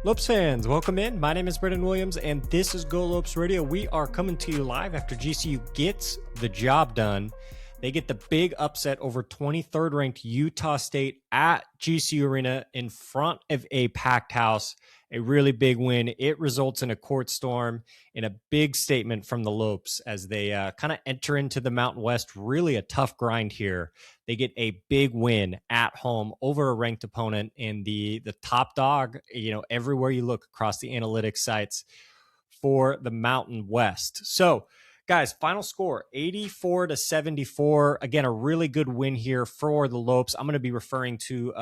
Lopes fans, welcome in. My name is Brennan Williams, and this is Go Lopes Radio. We are coming to you live after GCU gets the job done. They get the big upset over 23rd ranked Utah State at GCU Arena in front of a packed house. A really big win. It results in a court storm and a big statement from the Lopes as they kind of enter into the Mountain West. Really a tough grind here. They get a big win at home over a ranked opponent in the top dog, everywhere you look across the analytics sites for the Mountain West. So, guys, final score 84-74. Again, a really good win here for the Lopes. I'm going to be referring to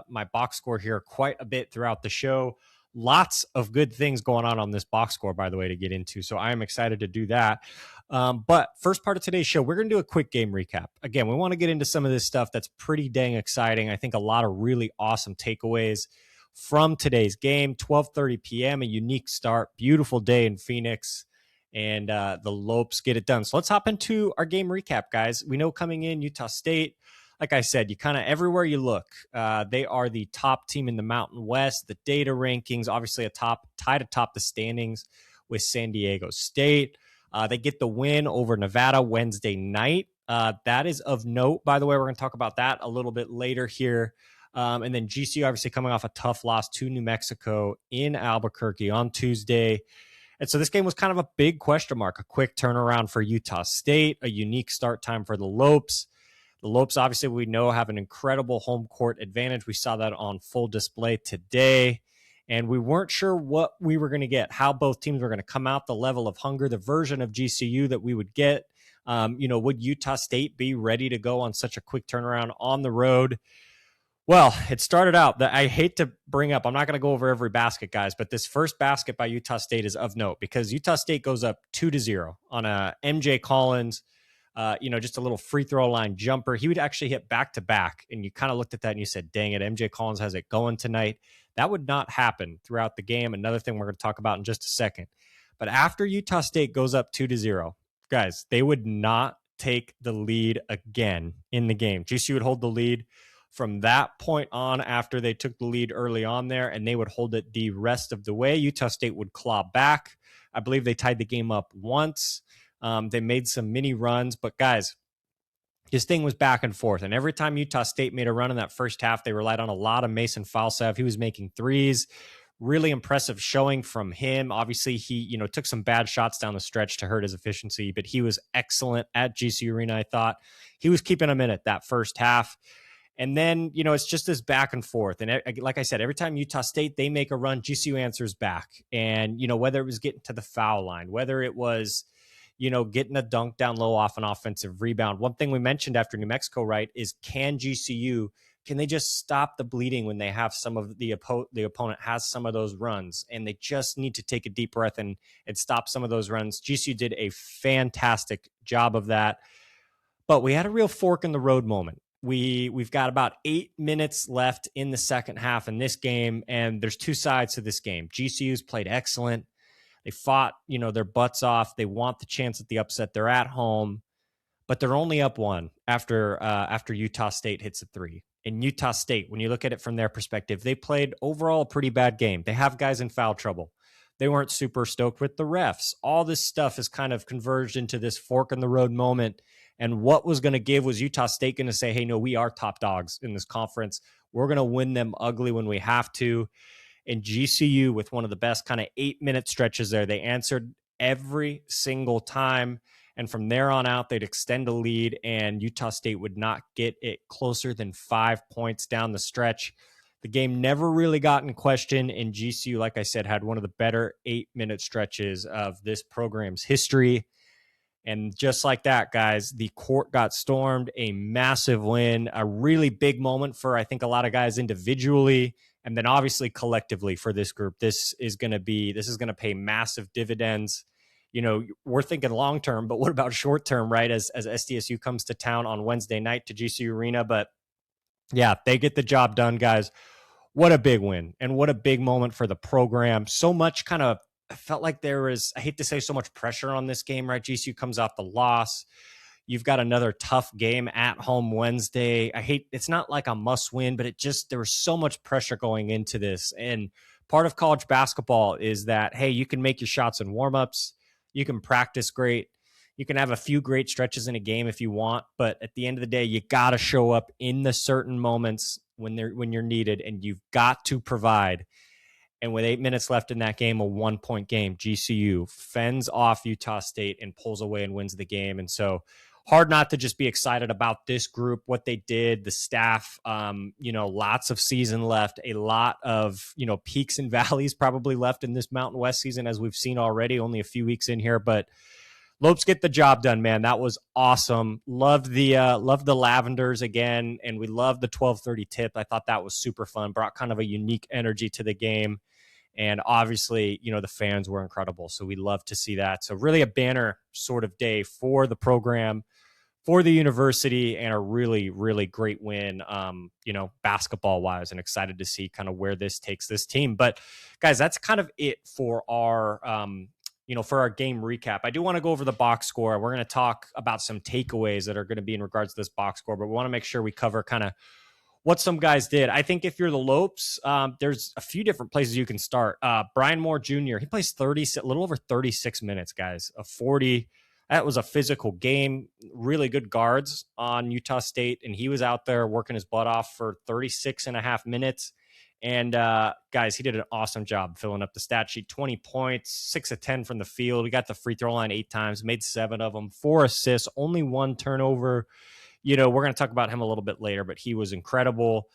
my box score here quite a bit throughout the show. Lots of good things going on this box score, by the way, to get into. So I am excited to do that. But first part of today's show, we're going to do a quick game recap. Again, we want to get into some of this stuff that's pretty dang exciting. I think a lot of really awesome takeaways from today's game. 12:30 p.m., a unique start. Beautiful day in Phoenix. And the Lopes get it done. So let's hop into our game recap, guys. We know coming in, Utah State, like I said, you kind of everywhere you look, they are the top team in the Mountain West. The data rankings, obviously tied atop the standings with San Diego State. They get the win over Nevada Wednesday night. That is of note, by the way. We're going to talk about that a little bit later here. And then GCU obviously coming off a tough loss to New Mexico in Albuquerque on Tuesday. And so this game was kind of a big question mark, a quick turnaround for Utah State, a unique start time for the Lopes. The Lopes, obviously, we know have an incredible home court advantage. We saw that on full display today. And we weren't sure what we were going to get, how both teams were going to come out, the level of hunger, the version of GCU that we would get. Would Utah State be ready to go on such a quick turnaround on the road? Well, it started out that I hate to bring up, I'm not going to go over every basket, guys, but this first basket by Utah State is of note because Utah State goes up 2-0 on a MJ Collins, just a little free throw line jumper. He would actually hit back-to-back, and you kind of looked at that and you said, dang it, MJ Collins has it going tonight. That would not happen throughout the game. Another thing we're going to talk about in just a second. But after Utah State goes up 2-0, guys, they would not take the lead again in the game. GCU would hold the lead from that point on after they took the lead early on there, and they would hold it the rest of the way. Utah State would claw back. I believe they tied the game up once. They made some mini runs, but guys, this thing was back and forth. And every time Utah State made a run in that first half, they relied on a lot of Mason Falsev. He was making threes. Really impressive showing from him. Obviously, he took some bad shots down the stretch to hurt his efficiency, but he was excellent at GCU Arena, I thought. He was keeping them in it that first half. And then, it's just this back and forth. And like I said, every time Utah State, they make a run, GCU answers back. And, whether it was getting to the foul line, whether it was, getting a dunk down low off an offensive rebound. One thing we mentioned after New Mexico, right, is can they just stop the bleeding when they have some of the opponent has some of those runs, and they just need to take a deep breath and stop some of those runs. GCU did a fantastic job of that. But we had a real fork in the road moment. We've got about 8 minutes left in the second half in this game, and there's two sides to this game. GCU's played excellent. They fought, their butts off. They want the chance at the upset. They're at home, but they're only up one after Utah State hits a three. And Utah State, when you look at it from their perspective, they played overall a pretty bad game. They have guys in foul trouble. They weren't super stoked with the refs. All this stuff has kind of converged into this fork in the road moment. And what was going to give was Utah State going to say, hey, no, we are top dogs in this conference. We're going to win them ugly when we have to. And GCU, with one of the best kind of 8-minute stretches there, they answered every single time. And from there on out, they'd extend a lead, and Utah State would not get it closer than 5 points down the stretch. The game never really got in question, and GCU, like I said, had one of the better 8-minute stretches of this program's history. And just like that, guys, the court got stormed, a massive win, a really big moment for, I think, a lot of guys individually, and then obviously collectively for this group. This is going to pay massive dividends. We're thinking long-term, but what about short-term, right? As SDSU comes to town on Wednesday night to GCU Arena. But yeah, they get the job done, guys. What a big win and what a big moment for the program. So much kind of, I felt like there was, I hate to say so much pressure on this game, right? GCU comes off the loss. You've got another tough game at home Wednesday. It's not like a must win, but there was so much pressure going into this. And part of college basketball is that, hey, you can make your shots in warmups, you can practice great, you can have a few great stretches in a game if you want, but at the end of the day, you got to show up in the certain moments when you're needed, and you've got to provide. And with 8 minutes left in that game, a 1-point game, GCU fends off Utah State and pulls away and wins the game. And so hard not to just be excited about this group, what they did, the staff, lots of season left, a lot of, peaks and valleys probably left in this Mountain West season, as we've seen already, only a few weeks in here. But Lopes get the job done, man. That was awesome. Loved the Lavenders again, and we loved the 12:30 tip. I thought that was super fun. Brought kind of a unique energy to the game, and obviously, the fans were incredible. So we love to see that. So really a banner sort of day for the program, for the university, and a really, really great win, basketball wise, and excited to see kind of where this takes this team. But guys, that's kind of it for our for our game recap. I do want to go over the box score. We're going to talk about some takeaways that are going to be in regards to this box score, but we want to make sure we cover kind of what some guys did. I think if you're the Lopes, there's a few different places you can start. Brian Moore Jr., he plays a little over 36 minutes, guys. A 40. That was a physical game. Really good guards on Utah State, and he was out there working his butt off for 36 and a half minutes. And guys, he did an awesome job filling up the stat sheet. 20 points, 6 of 10 from the field. He got the free throw line 8 times, made 7 of them, 4 assists, only 1 turnover. We're going to talk about him a little bit later, but he was incredible.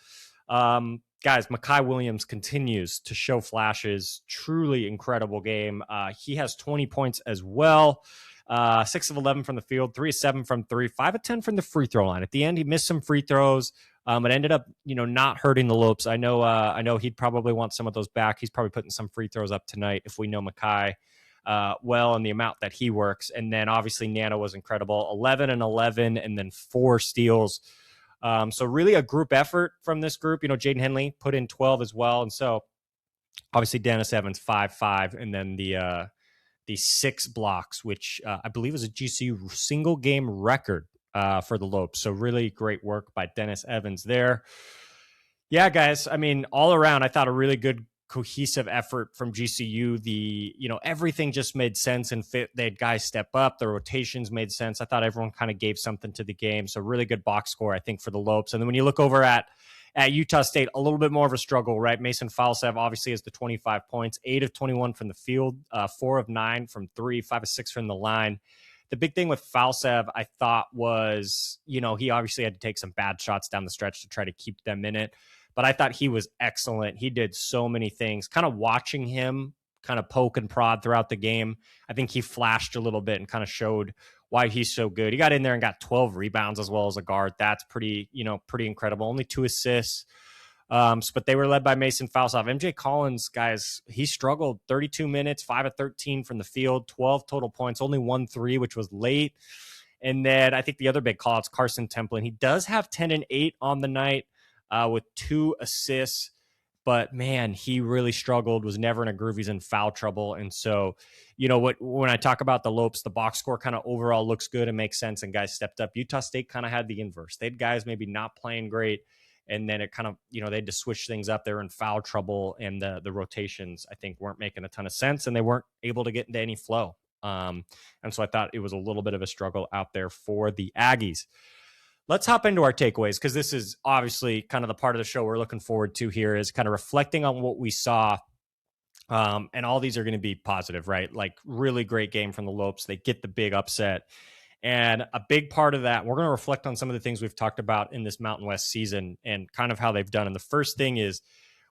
Guys, Mekhi Williams continues to show flashes. Truly incredible game. He has 20 points as well. 6 of 11 from the field, 3 of 7 from 3, 5 of 10 from the free throw line. At the end, he missed some free throws. It ended up, not hurting the Lopes. I know he'd probably want some of those back. He's probably putting some free throws up tonight if we know Mekhi well and the amount that he works. And then obviously Nana was incredible, 11 and 11, and then 4 steals. So really a group effort from this group. Jaden Henley put in 12 as well. And so obviously Dennis Evans 5-5, and then the 6 blocks, which I believe is a GCU single game record for the Lopes. So really great work by Dennis Evans there. Yeah, guys, I mean, all around, I thought a really good cohesive effort from GCU. Everything just made sense and fit. They had guys step up. The rotations made sense. I thought everyone kind of gave something to the game. So really good box score, I think, for the Lopes. And then when you look over at Utah State, a little bit more of a struggle, right? Mason Falsev obviously has the 25 points, 8 of 21 from the field, 4 of 9 from 3, 5 of 6 from the line. The big thing with Falsev, I thought, was, he obviously had to take some bad shots down the stretch to try to keep them in it. But I thought he was excellent. He did so many things. Kind of watching him kind of poke and prod throughout the game, I think he flashed a little bit and kind of showed why he's so good. He got in there and got 12 rebounds as well as a guard. That's pretty incredible. Only 2 assists. But they were led by Mason Falsev. MJ Collins, guys, he struggled. 32 minutes, 5 of 13 from the field, 12 total points, only 1 3, which was late. And then I think the other big call out's Carson Templin. He does have 10 and 8 on the night with 2 assists. But, man, he really struggled, was never in a groove. He's in foul trouble. And so, when I talk about the Lopes, the box score kind of overall looks good and makes sense, and guys stepped up. Utah State kind of had the inverse. They had guys maybe not playing great, and then it kind of, they had to switch things up. They were in foul trouble, and the rotations, I think, weren't making a ton of sense, and they weren't able to get into any flow. And so I thought it was a little bit of a struggle out there for the Aggies. Let's hop into our takeaways, because this is obviously kind of the part of the show we're looking forward to here, is kind of reflecting on what we saw. And all these are going to be positive, right? Like, really great game from the Lopes. They get the big upset. And a big part of that, we're going to reflect on some of the things we've talked about in this Mountain West season and kind of how they've done. And the first thing is,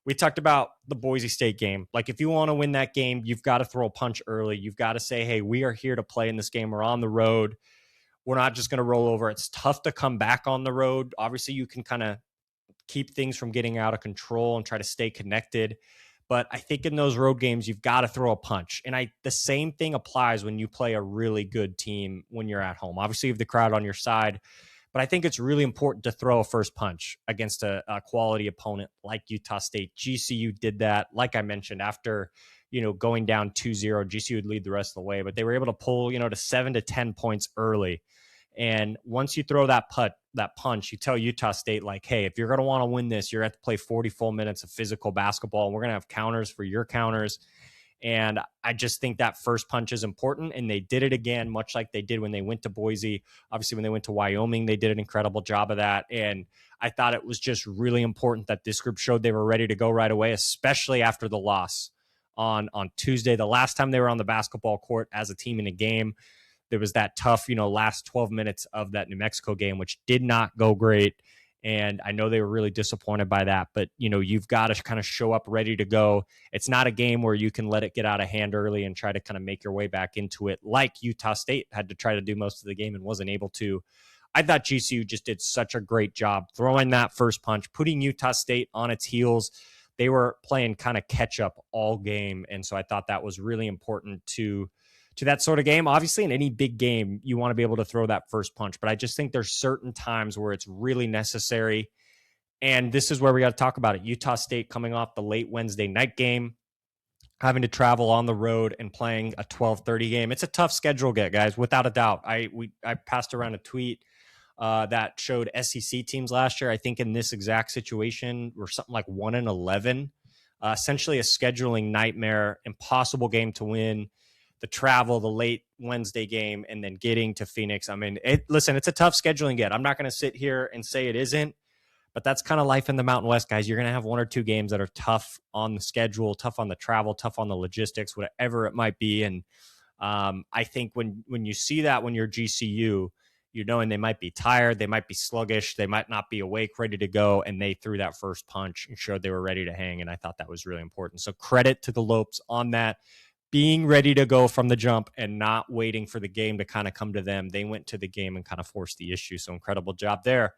we talked about the Boise State game. Like, if you want to win that game, you've got to throw a punch early. You've got to say, hey, we are here to play in this game. We're on the road. We're not just going to roll over. It's tough to come back on the road. Obviously, you can kind of keep things from getting out of control and try to stay connected. But I think in those road games, you've got to throw a punch. And the same thing applies when you play a really good team when you're at home. Obviously, you have the crowd on your side. But I think it's really important to throw a first punch against a quality opponent like Utah State. GCU did that, like I mentioned, after going down 2-0. GCU would lead the rest of the way, but they were able to pull to 7 to 10 points early. And once you throw that punch, you tell Utah State, like, hey, if you're going to want to win this, you're going to have to play 40 full minutes of physical basketball. And we're going to have counters for your counters. And I just think that first punch is important. And they did it again, much like they did when they went to Boise. Obviously, when they went to Wyoming, they did an incredible job of that. And I thought it was just really important that this group showed they were ready to go right away, especially after the loss on Tuesday. The last time they were on the basketball court as a team in a game, there was that tough, last 12 minutes of that New Mexico game, which did not go great. And I know they were really disappointed by that, but you've got to kind of show up ready to go. It's not a game where you can let it get out of hand early and try to kind of make your way back into it, like Utah State had to try to do most of the game and wasn't able to. I thought GCU just did such a great job throwing that first punch, putting Utah State on its heels. They were playing kind of catch up all game. And so I thought that was really important to that sort of game. Obviously, in any big game, you want to be able to throw that first punch. But I just think there's certain times where it's really necessary. And this is where we got to talk about it. Utah State coming off the late Wednesday night game, having to travel on the road and playing a 12:30 game. It's a tough schedule get, guys, without a doubt. I passed around a tweet that showed SEC teams last year, I think in this exact situation, were something like 1-11. Essentially a scheduling nightmare, impossible game to win. The travel, the late Wednesday game, and then getting to Phoenix. I mean, listen, it's a tough scheduling get. I'm not going to sit here and say it isn't, but that's kind of life in the Mountain West, guys. You're going to have one or two games that are tough on the schedule, tough on the travel, tough on the logistics, whatever it might be. And I think when you see that, when you're GCU, you're knowing they might be tired, they might be sluggish, they might not be awake, ready to go, and they threw that first punch and showed they were ready to hang, and I thought that was really important. So credit to the Lopes on that, being ready to go from the jump and not waiting for the game to kind of come to them. They went to the game and kind of forced the issue, so incredible job there.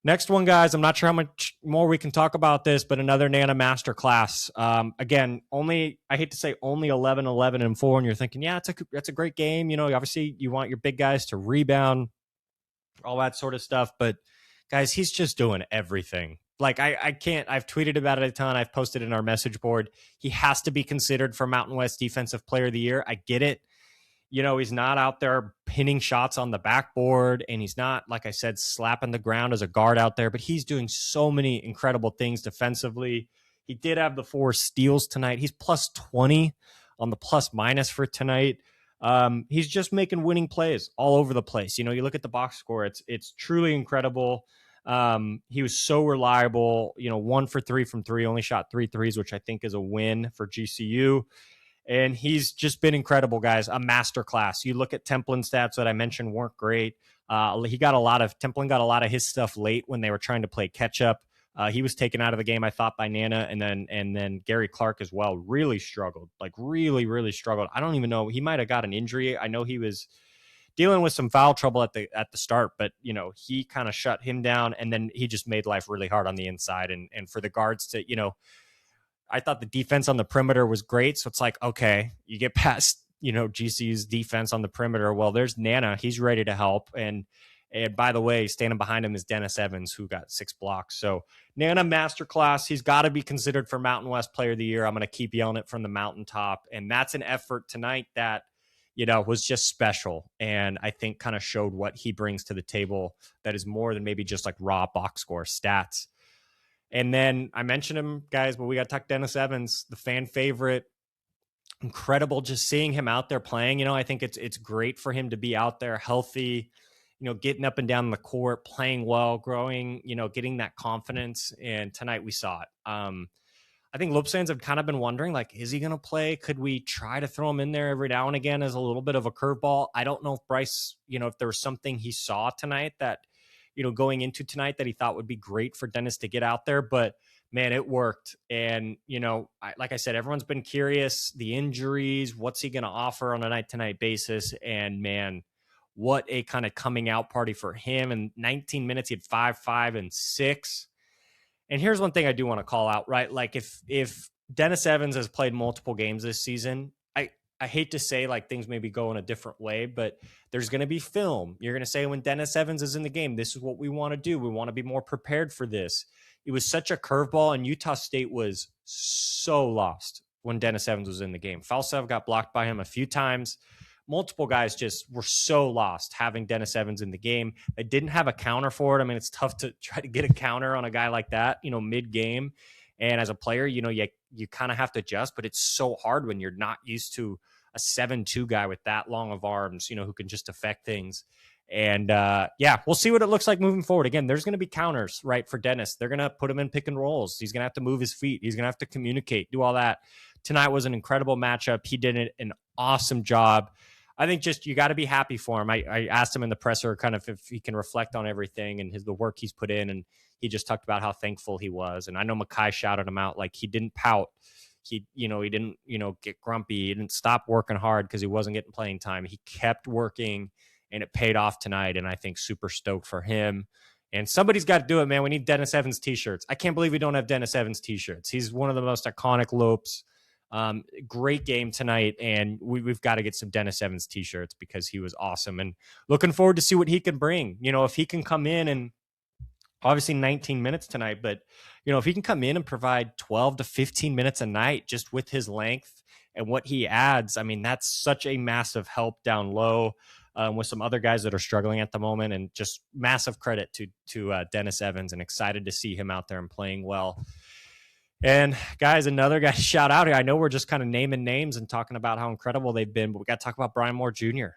Next one, guys, I'm not sure how much more we can talk about this, but another Nana masterclass. Again, I hate to say only 11, 11, and 4, and you're thinking, yeah, it's a great game. Obviously you want your big guys to rebound, all that sort of stuff. But, guys, he's just doing everything. Like, I can't, I've tweeted about it a ton. I've posted in our message board. He has to be considered for Mountain West Defensive Player of the Year. I get it. He's not out there pinning shots on the backboard, and he's not, like I said, slapping the ground as a guard out there, but he's doing so many incredible things defensively. He did have the 4 steals tonight. He's plus 20 on the plus minus for tonight. He's just making winning plays all over the place. You look at the box score, it's truly incredible. He was so reliable, 1 for 3 from 3, only shot 3 threes, which I think is a win for GCU. And he's just been incredible, guys. A masterclass. You look at Templin's stats that I mentioned weren't great. Templin got a lot of his stuff late when they were trying to play catch up. He was taken out of the game, I thought, by Nana, and then Gary Clark as well. Really struggled, really struggled. I don't even know. He might have got an injury. I know he was dealing with some foul trouble at the start, but he kind of shut him down, and then he just made life really hard on the inside. And for the guards to I thought the defense on the perimeter was great. So it's like, okay, you get past, GCU's defense on the perimeter. Well, there's Nana. He's ready to help. And by the way, standing behind him is Dennis Evans, who got 6 blocks. So Nana masterclass. He's got to be considered for Mountain West Player of the Year. I'm going to keep yelling it from the mountaintop. And that's an effort tonight that, was just special. And I think kind of showed what he brings to the table that is more than maybe just like raw box score stats. And then I mentioned him, guys, but we got to talk Dennis Evans, the fan favorite. Incredible just seeing him out there playing. I think it's great for him to be out there healthy, getting up and down the court, playing well, growing, getting that confidence. And tonight we saw it. I think Lopes fans have kind of been wondering, like, is he going to play? Could we try to throw him in there every now and again as a little bit of a curveball? I don't know if Bryce, if there was something he saw tonight that, going into tonight that he thought would be great for Dennis to get out there, but man, it worked. And, like I said, everyone's been curious, the injuries, what's he going to offer on a night to night basis? And man, what a kind of coming out party for him. In 19 minutes, he had 5, 5, and 6. And here's one thing I do want to call out, right? Like if Dennis Evans has played multiple games this season, I hate to say like things maybe go in a different way, but there's going to be film. You're going to say when Dennis Evans is in the game, this is what we want to do. We want to be more prepared for this. It was such a curveball, and Utah State was so lost when Dennis Evans was in the game. Falsev got blocked by him a few times. multiple guys just were so lost having Dennis Evans in the game. They didn't have a counter for it. I mean, it's tough to try to get a counter on a guy like that, mid-game. And as a player, you kind of have to adjust, but it's so hard when you're not used to a 7-2 guy with that long of arms, who can just affect things. And we'll see what it looks like moving forward. Again, there's going to be counters, right, for Dennis. They're going to put him in pick and rolls. He's going to have to move his feet. He's going to have to communicate, do all that. Tonight was an incredible matchup. He did an awesome job. I think just you got to be happy for him. I asked him in the presser kind of if he can reflect on everything and the work he's put in, and he just talked about how thankful he was. And I know Makai shouted him out, like he didn't pout. He didn't, get grumpy. He didn't stop working hard because he wasn't getting playing time. He kept working, and it paid off tonight. And I think super stoked for him. And somebody's got to do it, man. We need Dennis Evans t-shirts. I can't believe we don't have Dennis Evans t-shirts. He's one of the most iconic Lopes. Great game tonight, and we've got to get some Dennis Evans t-shirts because he was awesome. And looking forward to see what he can bring. If he can come in and obviously 19 minutes tonight, but if he can come in and provide 12 to 15 minutes a night just with his length and what he adds, I mean, that's such a massive help down low with some other guys that are struggling at the moment. And just massive credit to Dennis Evans, and excited to see him out there and playing well. And guys, another guy shout out here. I know we're just kind of naming names and talking about how incredible they've been, but we got to talk about Brian Moore Jr.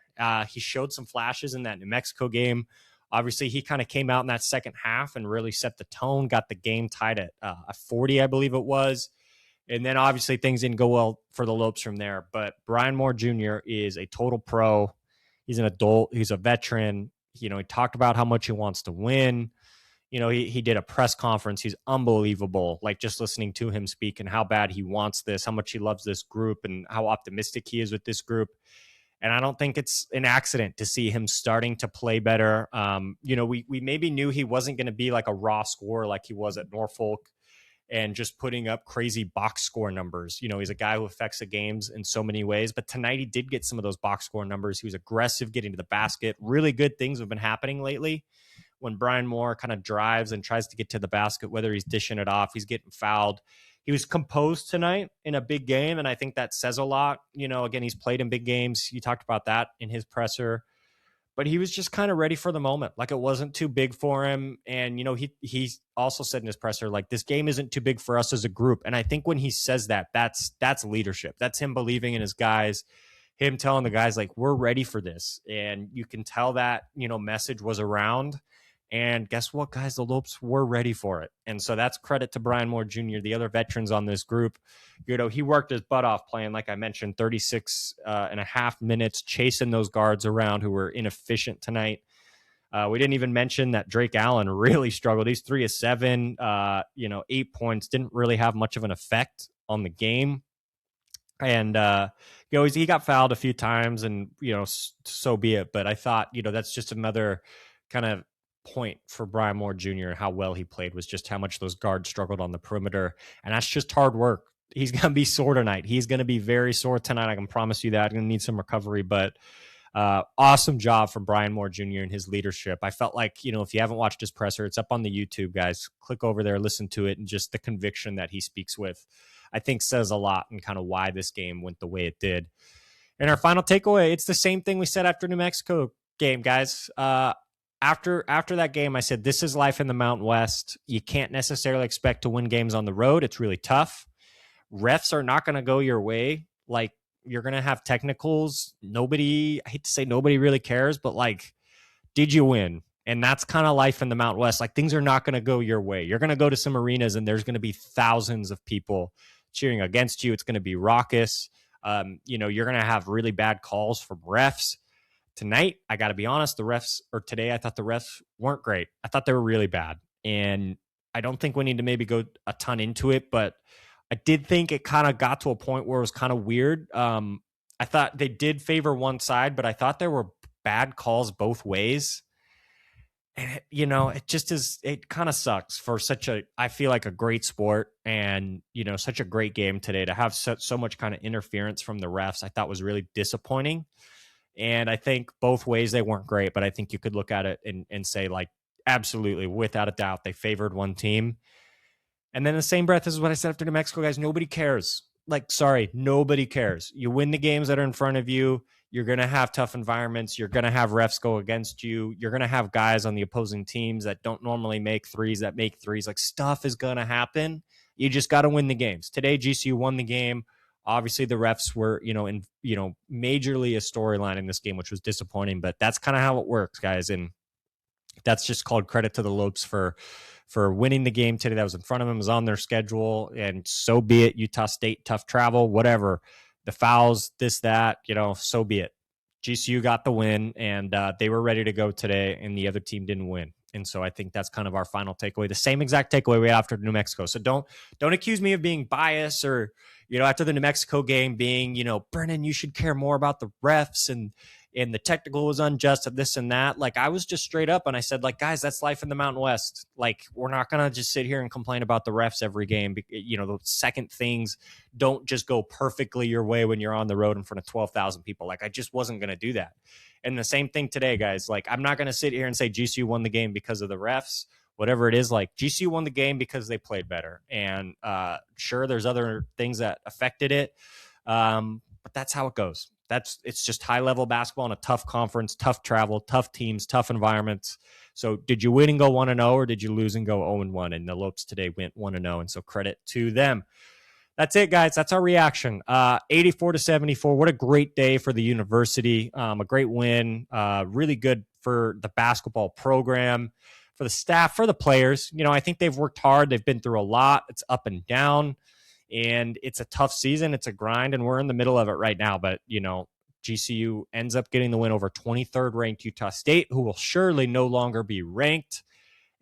He showed some flashes in that New Mexico game. Obviously, he kind of came out in that second half and really set the tone, got the game tied at a 40, I believe it was. And then obviously things didn't go well for the Lopes from there. But Brian Moore Jr. is a total pro. He's an adult. He's a veteran. He talked about how much he wants to win. He did a press conference. He's unbelievable. Like just listening to him speak and how bad he wants this, how much he loves this group, and how optimistic he is with this group. And I don't think it's an accident to see him starting to play better. We maybe knew he wasn't going to be like a raw scorer like he was at Norfolk and just putting up crazy box score numbers. He's a guy who affects the games in so many ways. But tonight he did get some of those box score numbers. He was aggressive getting to the basket. Really good things have been happening lately. When Brian Moore kind of drives and tries to get to the basket, whether he's dishing it off, he's getting fouled. He was composed tonight in a big game, and I think that says a lot. Again, he's played in big games. He talked about that in his presser. But he was just kind of ready for the moment. Like, it wasn't too big for him. And, he also said in his presser, like, this game isn't too big for us as a group. And I think when he says that, that's leadership. That's him believing in his guys, him telling the guys, like, we're ready for this. And you can tell that, message was around. And guess what, guys? The Lopes were ready for it. And so that's credit to Brian Moore Jr., the other veterans on this group. He worked his butt off playing, like I mentioned, 36 and a half minutes, chasing those guards around who were inefficient tonight. We didn't even mention that Drake Allen really struggled. He's 3 of 7, 8 points, didn't really have much of an effect on the game. And, he got fouled a few times, and, so be it. But I thought, that's just another kind of point for Brian Moore Jr. and how well he played, was just how much those guards struggled on the perimeter. And that's just hard work. He's going to be sore tonight. He's going to be very sore tonight. I can promise you that. I'm going to need some recovery, but awesome job from Brian Moore Jr. and his leadership. I felt like, if you haven't watched his presser, it's up on the YouTube, guys. Click over there, listen to it, and just the conviction that he speaks with, I think says a lot and kind of why this game went the way it did. And our final takeaway, it's the same thing we said after New Mexico game, guys. After that game, I said, this is life in the Mountain West. You can't necessarily expect to win games on the road. It's really tough. Refs are not going to go your way. Like, you're going to have technicals. I hate to say nobody really cares, but like, did you win? And that's kind of life in the Mountain West. Like, things are not going to go your way. You're going to go to some arenas and there's going to be thousands of people cheering against you. It's going to be raucous. You're going to have really bad calls from refs. Tonight, I got to be honest, today I thought the refs weren't great. I thought they were really bad. And I don't think we need to maybe go a ton into it, but I did think it kind of got to a point where it was kind of weird. I thought they did favor one side, but I thought there were bad calls both ways. And, it just is, it kind of sucks for I feel like a great sport and, such a great game today to have so much kind of interference from the refs. I thought was really disappointing. And I think both ways they weren't great, but I think you could look at it and say, like, absolutely, without a doubt, they favored one team. And then in the same breath, this is what I said after New Mexico, guys, nobody cares. Like, sorry, nobody cares. You win the games that are in front of you. You're going to have tough environments. You're going to have refs go against you. You're going to have guys on the opposing teams that don't normally make threes that make threes. Like, stuff is going to happen. You just got to win the games. Today, GCU won the game. Obviously, the refs were, majorly a storyline in this game, which was disappointing, but that's kind of how it works, guys. And that's just called credit to the Lopes for winning the game today. That was in front of them, was on their schedule, and so be it. Utah State, tough travel, whatever. The fouls, this, that, so be it. GCU got the win, and they were ready to go today, and the other team didn't win. And so I think that's kind of our final takeaway. The same exact takeaway we had after New Mexico. So don't accuse me of being biased or, after the New Mexico game being, Brennan, you should care more about the refs and the technical was unjust of this and that. Like, I was just straight up and I said, like, guys, that's life in the Mountain West. Like, we're not going to just sit here and complain about the refs every game. The second things don't just go perfectly your way when you're on the road in front of 12,000 people. Like, I just wasn't going to do that. And the same thing today, guys. Like, I'm not going to sit here and say GCU won the game because of the refs, whatever it is. Like, GCU won the game because they played better. And sure, there's other things that affected it. But that's how it goes. It's just high-level basketball in a tough conference, tough travel, tough teams, tough environments. So did you win and go 1-0, or did you lose and go 0-1? And the Lopes today went 1-0, and so credit to them. That's it, guys. That's our reaction. 84-74. What a great day for the university. A great win. Really good for the basketball program, for the staff, for the players. I think they've worked hard. They've been through a lot. It's up and down. And it's a tough season. It's a grind, and we're in the middle of it right now. But, GCU ends up getting the win over 23rd ranked Utah State, who will surely no longer be ranked.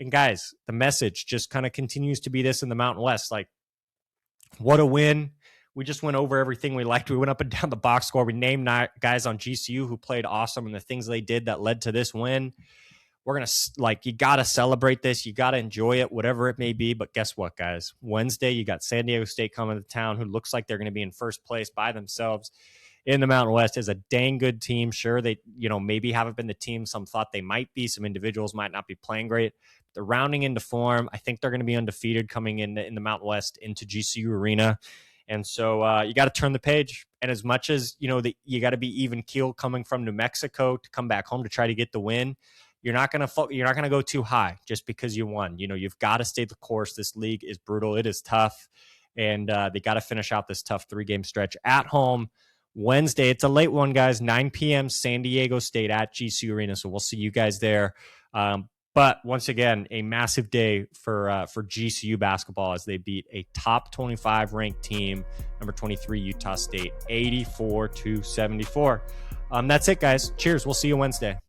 And, guys, the message just kind of continues to be this in the Mountain West. Like, what a win. We just went over everything we liked. We went up and down the box score. We named guys on GCU who played awesome and the things they did that led to this win. We're going to, you got to celebrate this. You got to enjoy it, whatever it may be. But guess what, guys? Wednesday, you got San Diego State coming to town, who looks like they're going to be in first place by themselves in the Mountain West. Is a dang good team. Sure, they, maybe haven't been the team some thought they might be. Some individuals might not be playing great. They're rounding into form. I think they're going to be undefeated coming in the Mountain West into GCU Arena. And so you got to turn the page. And as much as, you got to be even keel coming from New Mexico to come back home to try to get the win, you're not going to go too high just because you won. You've got to stay the course. This league is brutal. It is tough. And they got to finish out this tough 3-game stretch at home Wednesday. It's a late one, guys, 9 p.m. San Diego State at GCU Arena. So we'll see you guys there. But once again, a massive day for GCU basketball as they beat a top 25 ranked team, number 23 Utah State, 84-74. That's it, guys. Cheers. We'll see you Wednesday.